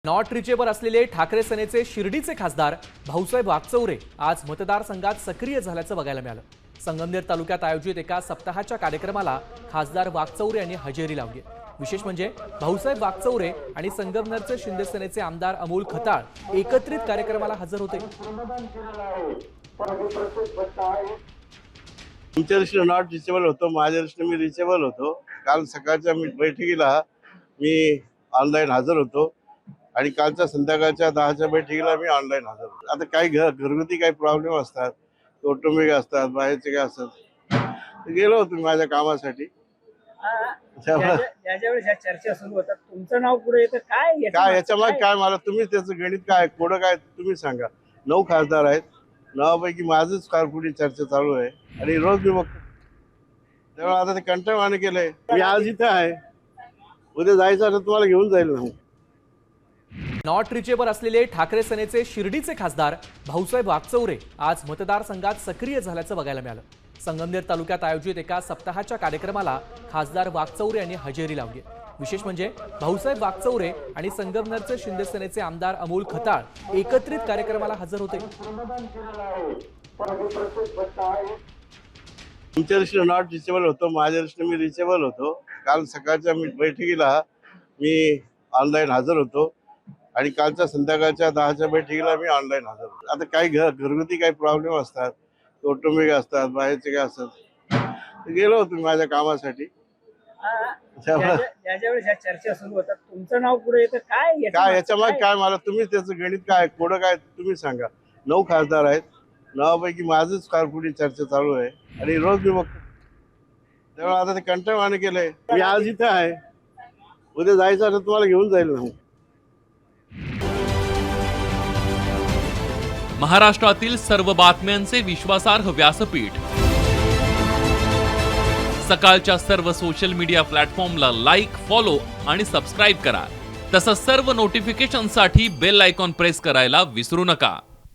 Not reachable असलेले ठाकरे सेनेचे शिर्डीचे खासदार भाऊसाहेब वागचौरे आज मतदारसंघात सक्रिय झाल्याचं बघायला मिळालं। संगमनेर तालुक्यात आयोजित एका सप्ताहाच्या कार्यक्रमाला खासदार वागचौरे यांनी हजेरी लावली। विशेष म्हणजे भाऊसाहेब वागचौरे आणि संगमनेरचे शिंदे सेनेचे आमदार अमोल खताळ एकत्रित कार्यक्रमाला हजर होते। तुमच्या दृष्टीने नॉट रिचेबल होतो, माझ्या दृष्टीने मी रिचेबल होतो। काल सकाळच्या बैठकीला मी ऑनलाईन हजर होतो आणि कालच्या संध्याकाळच्या 10च्या बैठकीला मी ऑनलाईन हजर होतो। आता काही घरगुती काही प्रॉब्लेम असतात, कौटुंबिक असतात, बाहेरचे काय असतात, गेलो होतो माझ्या कामासाठी। याच्यावेळेस ह्या चर्चा सुरू होतात, तुमचं नाव पुढे येतं काय याच्या मागे काय, मला तुम्हीच त्याचं गणित काय पुढं काय तुम्ही सांगा। 9 खासदार आहेत, 9पैकी माझंच कारपुढी चर्चा चालू आहे आणि रोज मी बघतो, त्यामुळे आता ते कंटाळवाणं केलंय। मी आज इथे आहे, उद्या जायचं तर तुम्हाला घेऊन जाईल ना। नॉट रिचेबल असलेले ठाकरे सेनेचे शिर्डीचे खासदार भाऊसाहेब वागचौरे आज मतदारसंघात सक्रिय झाल्याचं बघायला मिळालं। संगमनेर तालुक्यात आयोजित एका सप्ताहाच्या कार्यक्रमाला खासदार वागचौरे यांनी हजेरी लावली। विशेष म्हणजे भाऊसाहेब वागचौरे आणि संगमनेरचे शिंदे सेनेचे आमदार अमोल खताळ एकत्रित कार्यक्रमाला हजर होते। तुमच्या दृष्टीने नॉट रिचेबल होतो, माझ्या दृष्टीने मी रिचेबल होतो। काल सकाळच्या बैठकीला मी ऑनलाईन हजर होतो आणि कालच्या संध्याकाळच्या 10च्या बैठकीला मी ऑनलाईन हजर होतो। आता काही घरगुती काही प्रॉब्लेम असतात, कौटुंबिक असतात, बाहेरचे काय असतात, गेलो होतो माझ्या कामासाठी। याच्यावेळेस ह्या चर्चा सुरू होतात, तुमचं नाव पुढे येतं काय याच्या मागे काय, मला तुम्हीच त्याचं गणित काय पुढं काय तुम्ही सांगा। 9 खासदार आहेत, 9पैकी माझंच कारपुढी चर्चा चालू आहे आणि रोज मी बघतो, त्यामुळे आता ते कंटाळवाणं केलंय। मी आज इथे आहे, उद्या जायचं तर तुम्हाला घेऊन जाईल ना। महाराष्ट्रातील सर्व बातम्यांचे विश्वासार्ह व्यासपीठ, सकाळच्या सर्व सोशल मीडिया प्लॅटफॉर्मला लाईक, फॉलो आणि सबस्क्राईब करा। तसंच सर्व नोटिफिकेशनसाठी बेल आयकॉन प्रेस करायला विसरू नका।